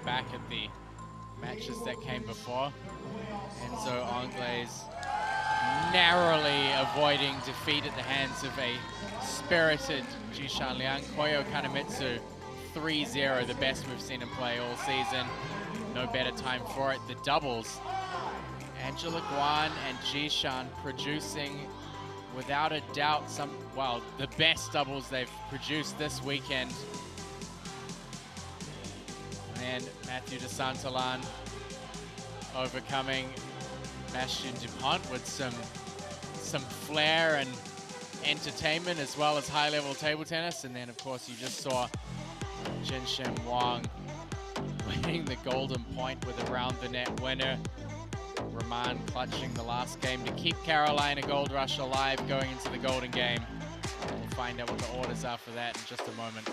back at the matches that came before. Enzo Angles narrowly avoiding defeat at the hands of a spirited Jishan Liang. Koyo Kanemitsu 3-0, the best we've seen him play all season. No better time for it. The doubles, Angela Guan and Jishan producing, without a doubt, the best doubles they've produced this weekend. And Matthew de Santalan overcoming Bastien Dupont with some flair and entertainment, as well as high-level table tennis. And then, of course, you just saw Jinshen Wang winning the golden point with a round-the-net winner. Rahman clutching the last game to keep Carolina Gold Rush alive going into the golden game. We'll find out what the orders are for that in just a moment.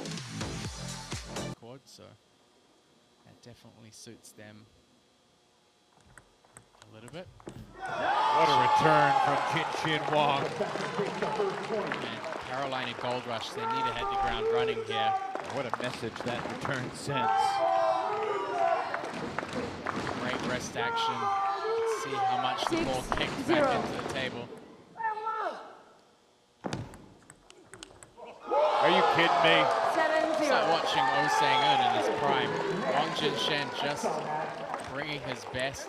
So that definitely suits them a little bit. What a return from Jinshen Wang. And Carolina Gold Rush, they need to hit the ground running here. What a message that return sends. Great wrist action. Let's see how much the ball kicked back into the table. Are you kidding me? It's like watching Oh Sang-eun in his prime. Wang Jinshen just bringing his best.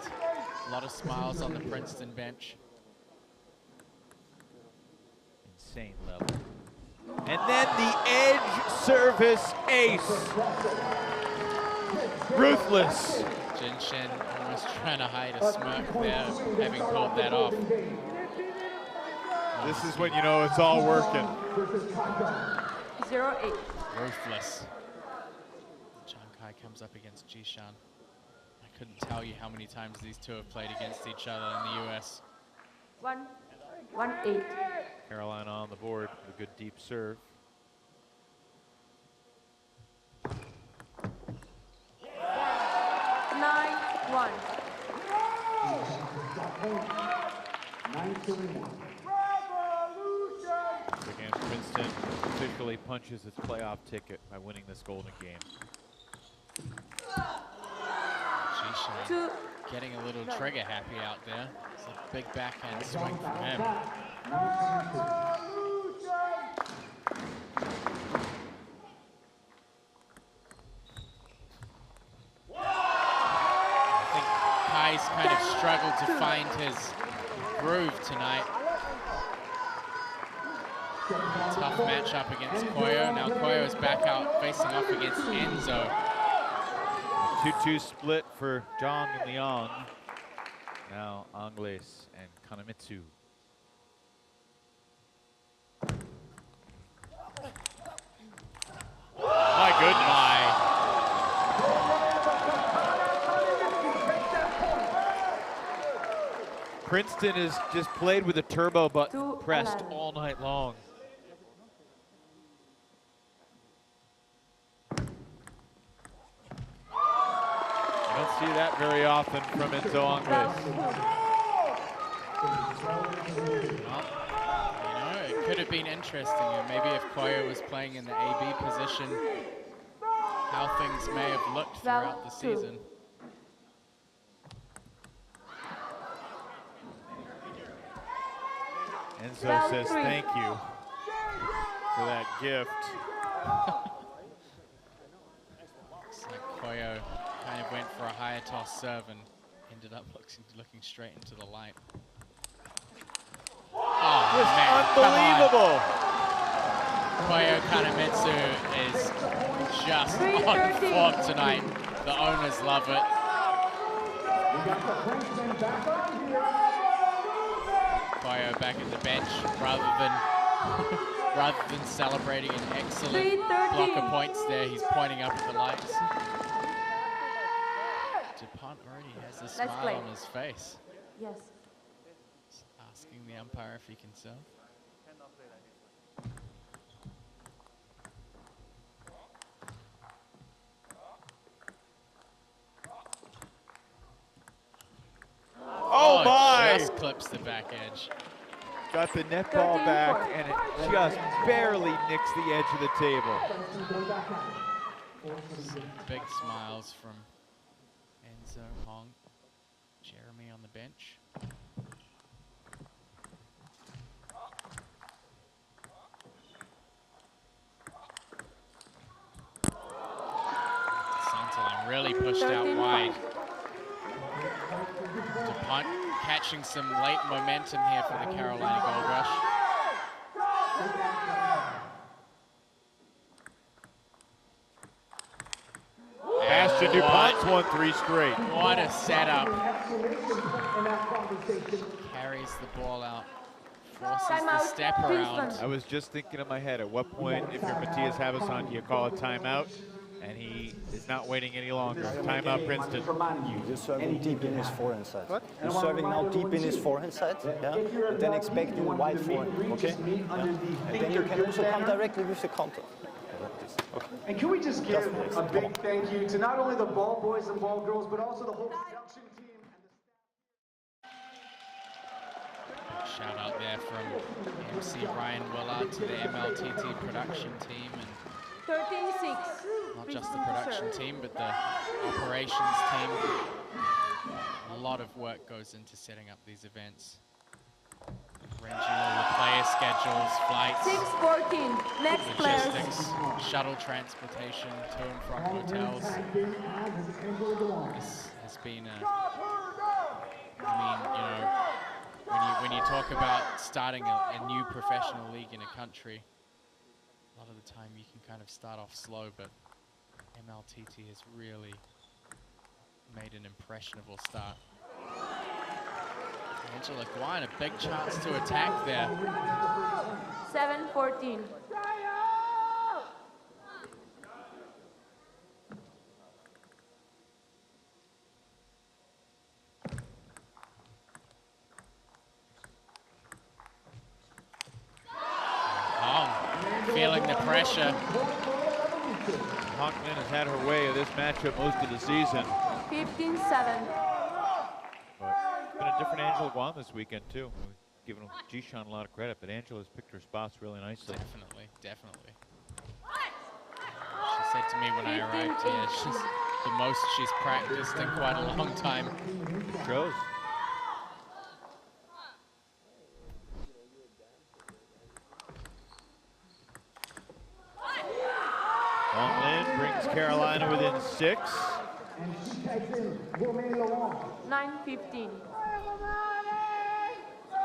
A lot of smiles on the Princeton bench. Insane level. And then the edge service ace. Ruthless. Jinshen almost trying to hide a smirk there, having pulled that off. This is when you know it's all working. 0-8. Ruthless. Chang Kai comes up against Jishan. I couldn't tell you how many times these two have played against each other in the US. 1-8. Carolina on the board with a good deep serve. Against Princeton, officially punches its playoff ticket by winning this golden game. Jishan getting a little trigger happy out there. It's a big backhand swing from him. I think Kai's kind of struggled to find his groove tonight. Tough matchup against Koyo. Now Koyo is back out facing off against Enzo. 2-2 split for Zhang and Liang. Now Angles and Kanemitsu. My goodness. Princeton has just played with the turbo button pressed all night long. You don't see that very often from Enzo Angles. Well, it could have been interesting. Maybe if Koyo was playing in the AB position, how things may have looked throughout the season. Enzo says thank you for that gift. Looks like Koyo kind of went for a higher toss serve and ended up looking straight into the light. Oh, just man, unbelievable. Koyo Kanemitsu is just on form tonight. The owners love it. Koyo back at the bench rather than celebrating an excellent block of points there, he's pointing up at the lights. Dupont already has a smile on his face. Yes. Just asking the umpire if he can serve. Oh my! Just clips the back edge. Got the net ball back, and it just barely nicks the edge of the table. Big smiles from Enzo, Hong, Jeremy on the bench. Sunderland really pushed out wide. DuPont catching some late momentum here for the Carolina Gold Rush. Bastion DuPont's won 3 straight. What a setup. Carries the ball out. Forces the step around. I was just thinking in my head, at what point, if you're Matthias Havasson, do you call a timeout? And he is not waiting any longer. Timeout, Princeton. You're serving deep in his forehand side. What? You're serving now deep in his forehand side, yeah? And then expecting a wide forehand, okay? Yeah. And then you can also come directly with the counter. Okay. And can we just give a big thank you to not only the ball boys and ball girls, but also the whole production team. Shout out there from MC Ryan Willard to the MLTT production team, and 13-6. not just the production team, but the operations team. A lot of work goes into setting up these events. Arranging all the player schedules, flights, 6-14. Next logistics, players. shuttle transportation to and from hotels. This has been a, I mean, you know, when you talk about starting a new professional league in a country, a lot of the time you can kind of start off slow, but MLTT has really made an impressionable start. Angela Guine, a big chance to attack there. 7-14. Feeling the pressure. Honkman has had her way of this matchup most of the season. 15-7. But been a different Angela Guam this weekend too. We've given Jishan a lot of credit, but Angela's picked her spots really nicely. Definitely, definitely. She said to me when I arrived here, she's the most she's practiced in quite a long time. Shows. Long Lin brings Carolina within 6. 9-15.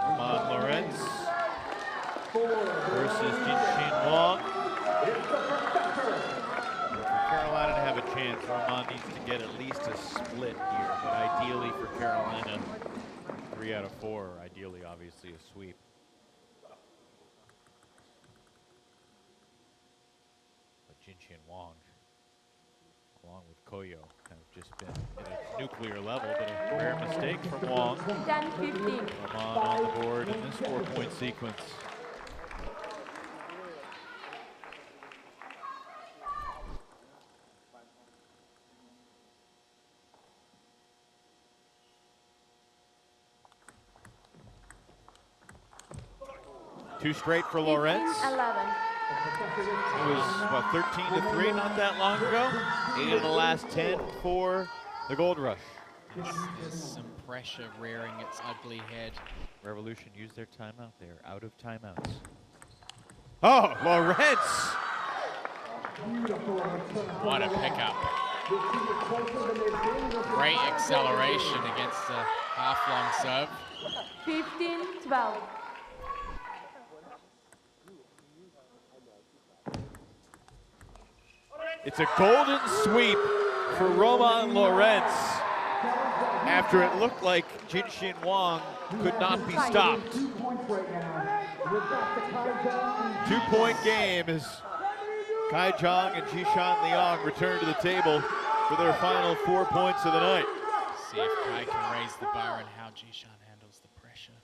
Roman Lorenz versus Jinshin Wong. For Carolina to have a chance, Roman needs to get at least a split here, but ideally for Carolina, 3 out of 4, ideally obviously a sweep. Jinshin Wong, along with Koyo, have just been at a nuclear level, but a rare mistake from Wong. 10-15. Roman on the board in this 4-point sequence. Two straight for Lorenz. 11. It was, what, 13-3 not that long ago? 8 of the last 10 for the Gold Rush. There's some pressure rearing its ugly head. Revolution used their timeout. They're out of timeouts. Oh, Lorenz! What a pickup. Great acceleration against the half-long serve. 15-12. It's a golden sweep for Roman Lorenz after it looked like Jinshin Wong could not be stopped. 2-point game as Kai Zhang and Jishan Liang return to the table for their final 4 points of the night. See if Kai can raise the bar and how Jishan handles the pressure.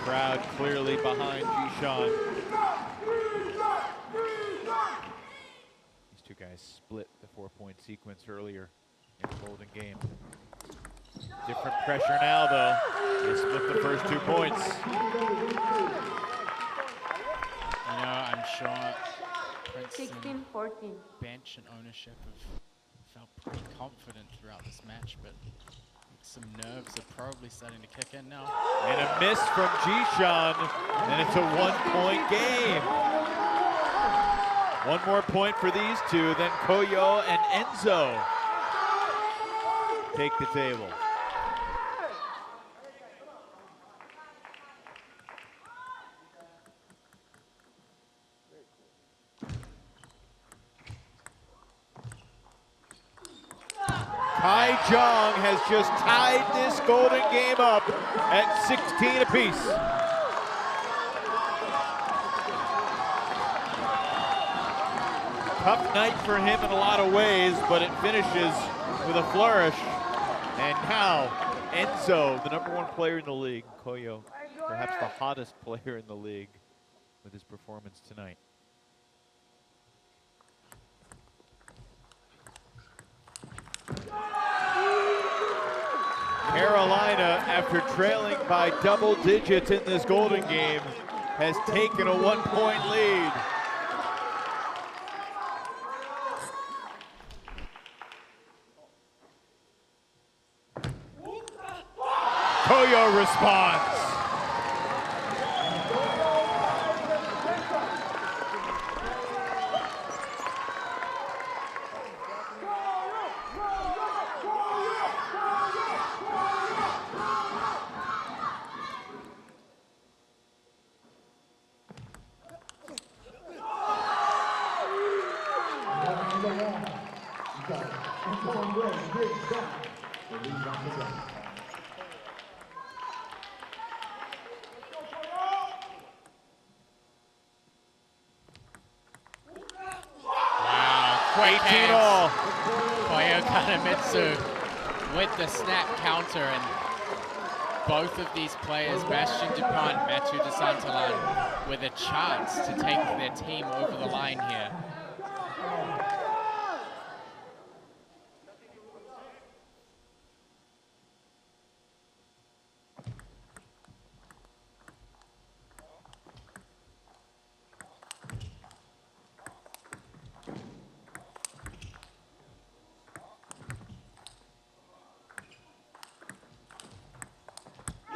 Crowd clearly behind Jishan. These two guys split the 4-point sequence earlier in the Golden Game. Different pressure now, though. They split the first 2 points. You know, I'm sure Princeton 16-14. bench and ownership have felt pretty confident throughout this match, but some nerves are probably starting to kick in now. And a miss from Jishan, and it's a 1-point game. One more point for these two, then Koyo and Enzo take the table. Kai Jong has just tied this golden game up at 16 apiece. Tough night for him in a lot of ways, but it finishes with a flourish. And now, Enzo, the #1 player in the league, Koyo, perhaps the hottest player in the league with his performance tonight. Carolina, after trailing by double digits in this golden game, has taken a 1-point lead. Koyo responds. Quick 18 hands. all. Koyo Kanemitsu with the snap counter, and both of these players, Bastien Dupont, Mathieu de Saint-Alain, with a chance to take their team over the line here.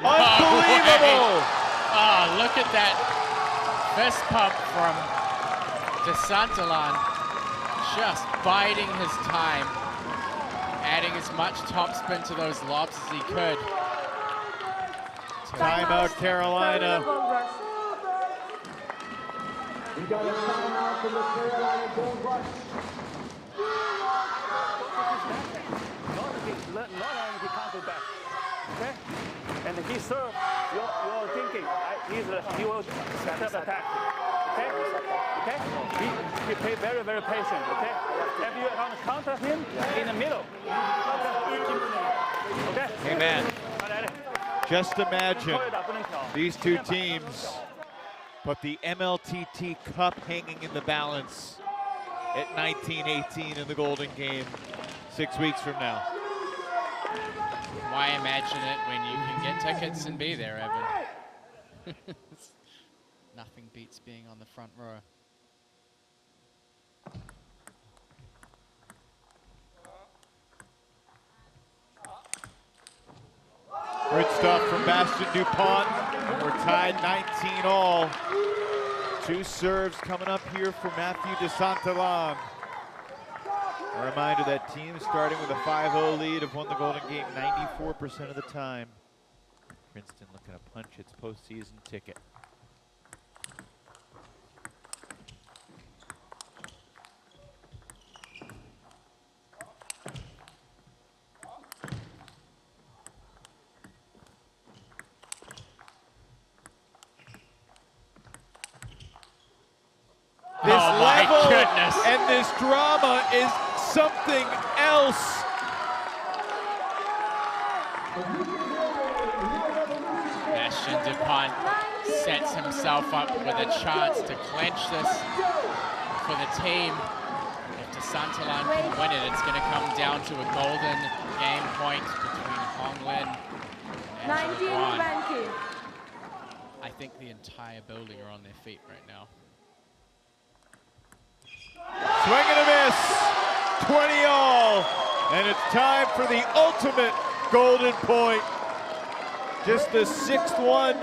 Unbelievable! Oh, look at that fist pump from de Saint-Alain, just biding his time, adding as much topspin to those lobs as he could. Timeout, Carolina. We got a timeout from the Carolina Gold Rush. Not only he counted back, okay? And he served, you're thinking, he will set up attack, okay? Okay? He played very, very patient, okay? If you want to counter him in the middle, okay? Amen. Just imagine these two teams put the MLTT Cup hanging in the balance at 19-18 in the Golden Game 6 weeks from now. Why imagine it when you can get tickets and be there, Evan? Nothing beats being on the front row. Good stuff from Bastien Dupont, and we're tied 19 all. Two serves coming up here for Mathieu de Saint-Alain. A reminder that teams starting with a 5-0 lead have won the Golden Game 94% of the time. Princeton looking to punch its postseason ticket. This level and this drama is something else. Bastien Dupont sets himself up with a chance to clinch this for the team. If de Saint-Alain can win it, it's going to come down to a golden game point between Honglin and Angela Guan. I think the entire building are on their feet right now. 20 all, and it's time for the ultimate golden point. Just the 6th one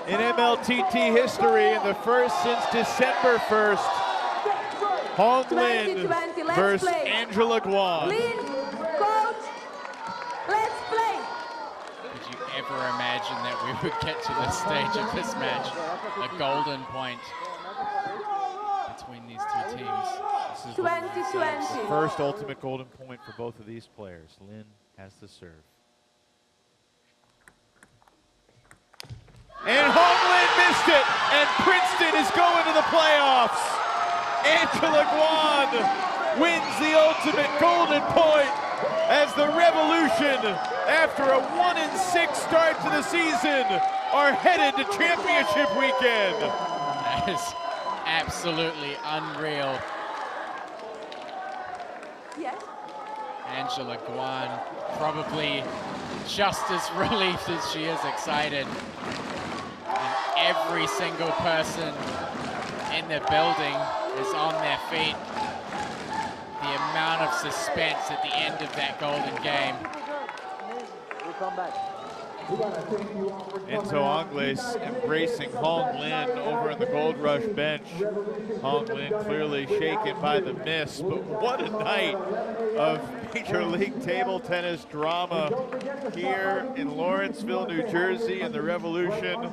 in MLTT history, and the first since December 1st. Hong Lin versus Angela Guan. Lin, coach, let's play. Did you ever imagine that we would get to this stage of this match? A golden point between these two teams. This is 2020. the first ultimate golden point for both of these players. Lin has the serve. And Hong Lin missed it, and Princeton is going to the playoffs. Angela Guan wins the ultimate golden point as the Revolution, after a 1-6 start to the season, are headed to championship weekend. That is absolutely unreal. Yes. Angela Guan probably just as relieved as she is excited. And every single person in the building is on their feet. The amount of suspense at the end of that golden game. Enzo Angles embracing Hong Lin over in the Gold Rush bench. Hong Lin clearly shaken by the miss, but what a night of Major League Table Tennis drama here in Lawrenceville, New Jersey, and the Revolution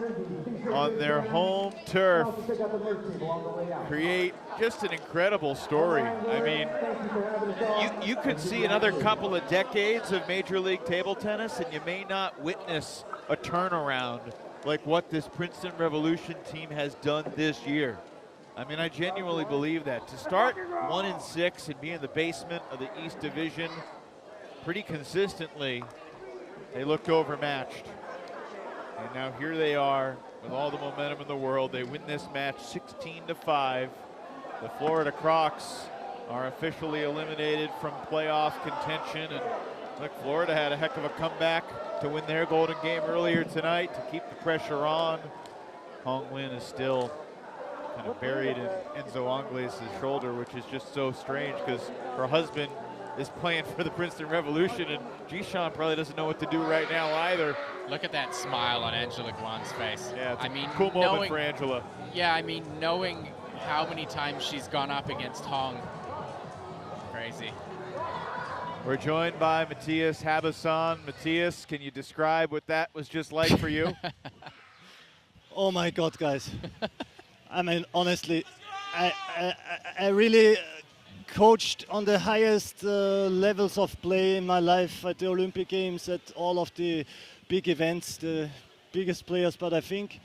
on their home turf create just an incredible story. I mean, you could see another couple of decades of Major League Table Tennis and you may not witness a turnaround like what this Princeton Revolution team has done this year. I mean, I genuinely believe that. To start 1-6 and be in the basement of the East Division pretty consistently, they looked overmatched. And now here they are with all the momentum in the world. They win this match 16-5. The Florida Crocs are officially eliminated from playoff contention. And look, Florida had a heck of a comeback to win their golden game earlier tonight to keep the pressure on. Hong Lin is still kind of buried in Enzo Angles' shoulder, which is just so strange because her husband is playing for the Princeton Revolution, and Jishan probably doesn't know what to do right now either. Look at that smile on Angela Guan's face. Yeah, it's I mean, cool moment for Angela. Yeah, I mean, knowing how many times she's gone up against Hong. Crazy. We're joined by Matthias Habasson. Matthias, can you describe what that was just like for you? Oh my God, guys. I mean, honestly, I really coached on the highest levels of play in my life at the Olympic Games, at all of the big events, the biggest players, but I think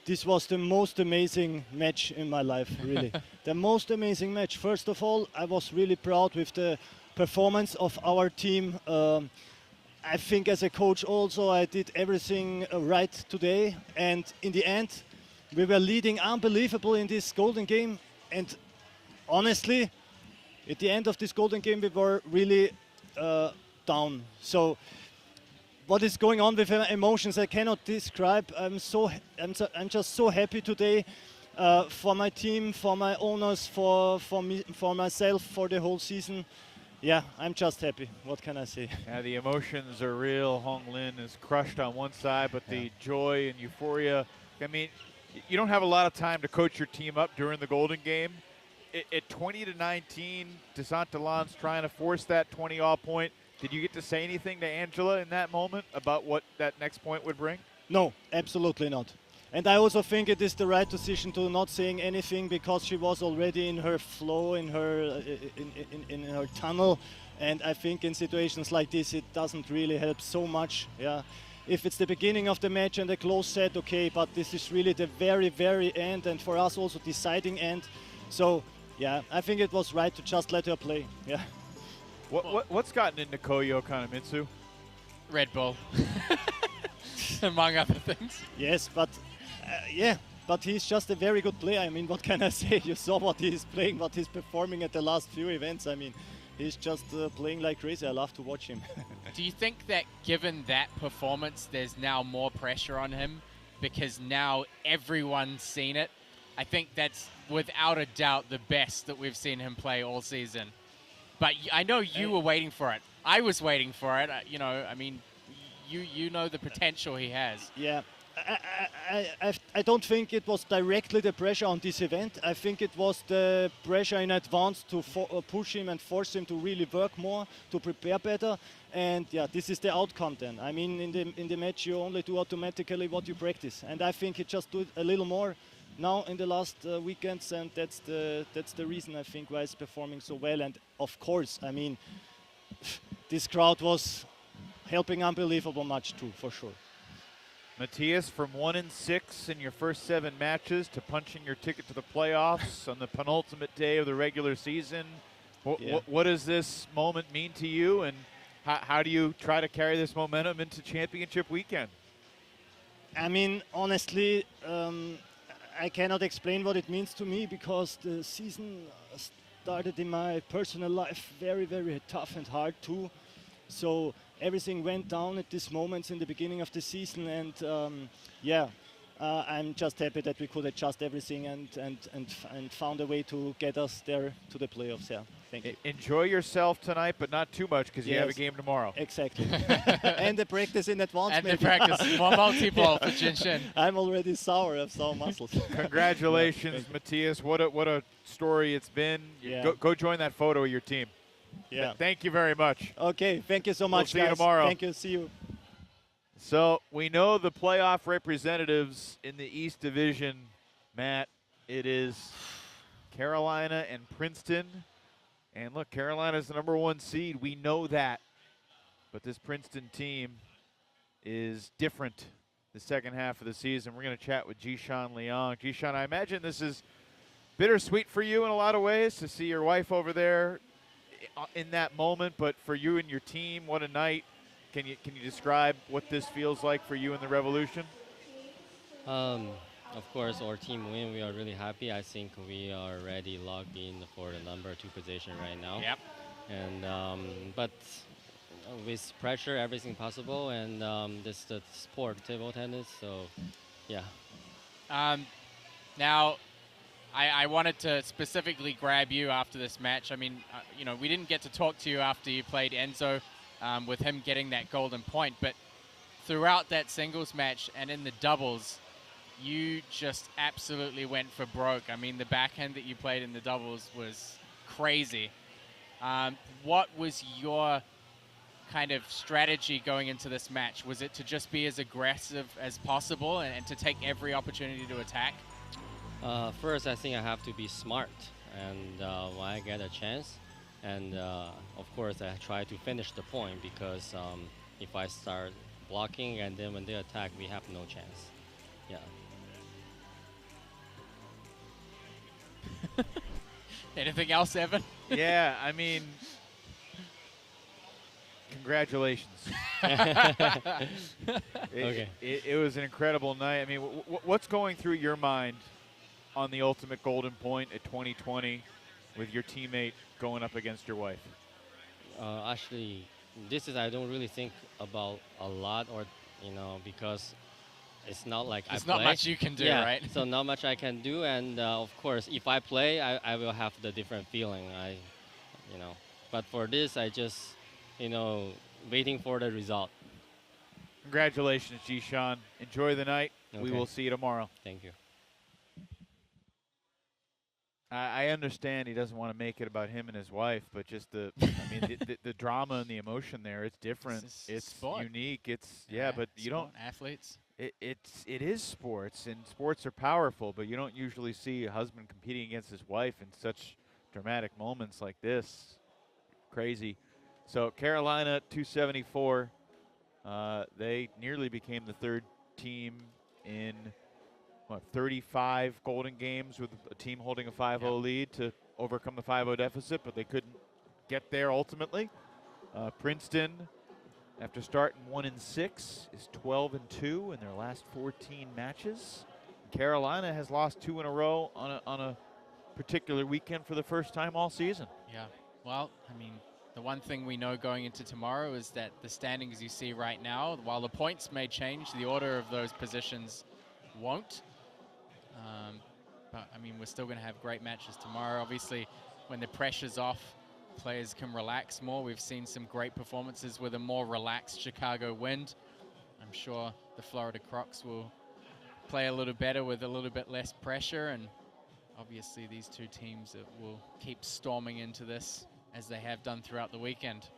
this was the most amazing match in my life, really. The most amazing match. First of all, I was really proud with the performance of our team. I think as a coach also I did everything right today, and in the end we were leading unbelievable in this golden game, and honestly at the end of this golden game we were really down. So what is going on with emotions I cannot describe. I'm just so happy today for my team, for my owners, for me, for myself, for the whole season. Yeah, I'm just happy. What can I say? Yeah, the emotions are real. Hong Lin is crushed on one side, but the joy and euphoria. I mean, you don't have a lot of time to coach your team up during the golden game. At 20-19, Desantalan's trying to force that 20-all point. Did you get to say anything to Angela in that moment about what that next point would bring? No, absolutely not. And I also think it is the right decision to not saying anything, because she was already in her flow, in her in her tunnel. And I think in situations like this, it doesn't really help so much. Yeah, if it's the beginning of the match and a close set, okay. But this is really the very, very end, and for us also deciding end. So yeah, I think it was right to just let her play. Yeah. What's gotten into Koyo Kanemitsu? Red Bull, among other things. Yes, but yeah, but he's just a very good player. I mean, what can I say? You saw what he's playing, what he's performing at the last few events. I mean, he's just playing like crazy. I love to watch him. Do you think that given that performance, there's now more pressure on him because now everyone's seen it? I think that's without a doubt the best that we've seen him play all season. But I know you were waiting for it. I was waiting for it. You know, I mean, you know the potential he has. Yeah, I don't think it was directly the pressure on this event. I think it was the pressure in advance to push him and force him to really work more, to prepare better. And yeah, this is the outcome then. I mean, in the match, you only do automatically what you practice. And I think he just did a little more now in the last weekends, and that's the reason I think why he's performing so well. And of course, I mean, this crowd was helping unbelievable much too, for sure. Matthias, from 1-6 in your first 7 matches to punching your ticket to the playoffs on the penultimate day of the regular season. What does this moment mean to you, and how do you try to carry this momentum into championship weekend? I mean, honestly, I cannot explain what it means to me, because the season started in my personal life very, very tough and hard too. So everything went down at these moments in the beginning of the season, and I'm just happy that we could adjust everything and found a way to get us there to the playoffs. Yeah, thank you. Enjoy yourself tonight, but not too much, because you have a game tomorrow. Exactly. And the practice in advance. And maybe. the practice, more multi-ball for Jinshin. I'm already sour. I have sour muscles. Congratulations, Matthias. What a story it's been. Yeah. Go join that photo of your team. Yeah. Thank you very much. Okay, thank you so much, We'll see you tomorrow. Thank you, see you. So we know the playoff representatives in the East Division, Matt. It is Carolina and Princeton. And look, Carolina's the #1 seed. We know that. But this Princeton team is different the second half of the season. We're going to chat with Jishan Liang. Jishan, I imagine this is bittersweet for you in a lot of ways to see your wife over there in that moment, but for you and your team, what a night. Can you describe what this feels like for you in the Revolution? Of course, our team win. We are really happy. I think we are already logged in for the #2 position right now. Yep. And but with pressure, everything possible. And this is the sport, table tennis. So, yeah. Now, I wanted to specifically grab you after this match. I mean, you know, we didn't get to talk to you after you played Enzo with him getting that golden point, but throughout that singles match and in the doubles, you just absolutely went for broke. I mean, the backhand that you played in the doubles was crazy. What was your kind of strategy going into this match? Was it to just be as aggressive as possible and to take every opportunity to attack? First, I think I have to be smart, and when I get a chance, and of course I try to finish the point, because if I start blocking and then when they attack, we have no chance. Yeah. Anything else, Evan? Yeah, I mean, congratulations. Okay. It was an incredible night. I mean, what's going through your mind on the ultimate golden point at 2020 with your teammate going up against your wife? Actually, I don't really think about a lot, or because it's not like There's I play. not much you can do, yeah, right? So not much I can do, and of course, if I play, I will have the different feeling. But for this, I just, waiting for the result. Congratulations, Jishan. Enjoy the night. Okay. We will see you tomorrow. Thank you. I understand he doesn't want to make it about him and his wife, but just the drama and the emotion there, it's different. It's sport. Unique. It's but you don't. Athletes. It is sports, and sports are powerful, but you don't usually see a husband competing against his wife in such dramatic moments like this. Crazy. So Carolina 274. They nearly became the third team in 35 golden games with a team holding a 5-0 lead to overcome the 5-0 deficit, but they couldn't get there ultimately. Princeton, after starting 1-6, is 12-2 in their last 14 matches. Carolina has lost 2 in a row on a particular weekend for the first time all season. Yeah. Well, I mean, the one thing we know going into tomorrow is that the standings you see right now, while the points may change, the order of those positions won't. But I mean, we're still going to have great matches tomorrow. Obviously, when the pressure's off players can relax more. We've seen some great performances with a more relaxed Chicago wind. I'm sure the Florida Crocs will play a little better with a little bit less pressure, and obviously these two teams will keep storming into this as they have done throughout the weekend.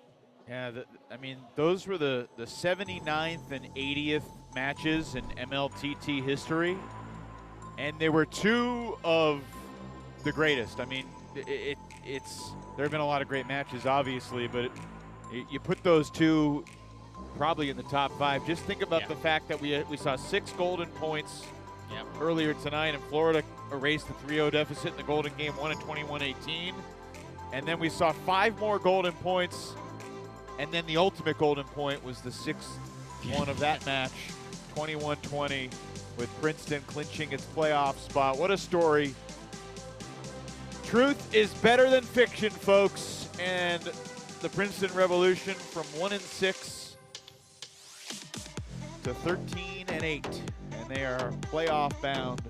Yeah, I mean, those were the 79th and 80th matches in MLTT history, and they were two of the greatest. I mean, there have been a lot of great matches, obviously, but you put those two probably in the top 5. Just think about the fact that we saw 6 golden points earlier tonight, and Florida erased the 3-0 deficit in the golden game, won at 21-18. And then we saw 5 more golden points, and then the ultimate golden point was the 6th one of that match, 21-20, with Princeton clinching its playoff spot. What a story. Truth is better than fiction, folks, and the Princeton Revolution from 1-6 to 13-8, and they are playoff bound.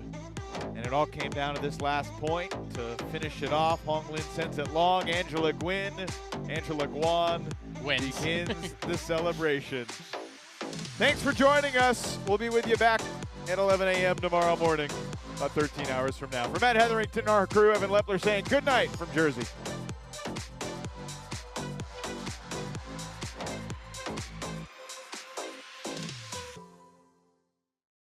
And it all came down to this last point to finish it off. Hong Lin sends it long. Angela Guan wins. Begins the celebration. Thanks for joining us. We'll be with you back at 11 a.m. tomorrow morning, about 13 hours from now. For Matt Hetherington, our crew, Evan Lepler saying good night from Jersey.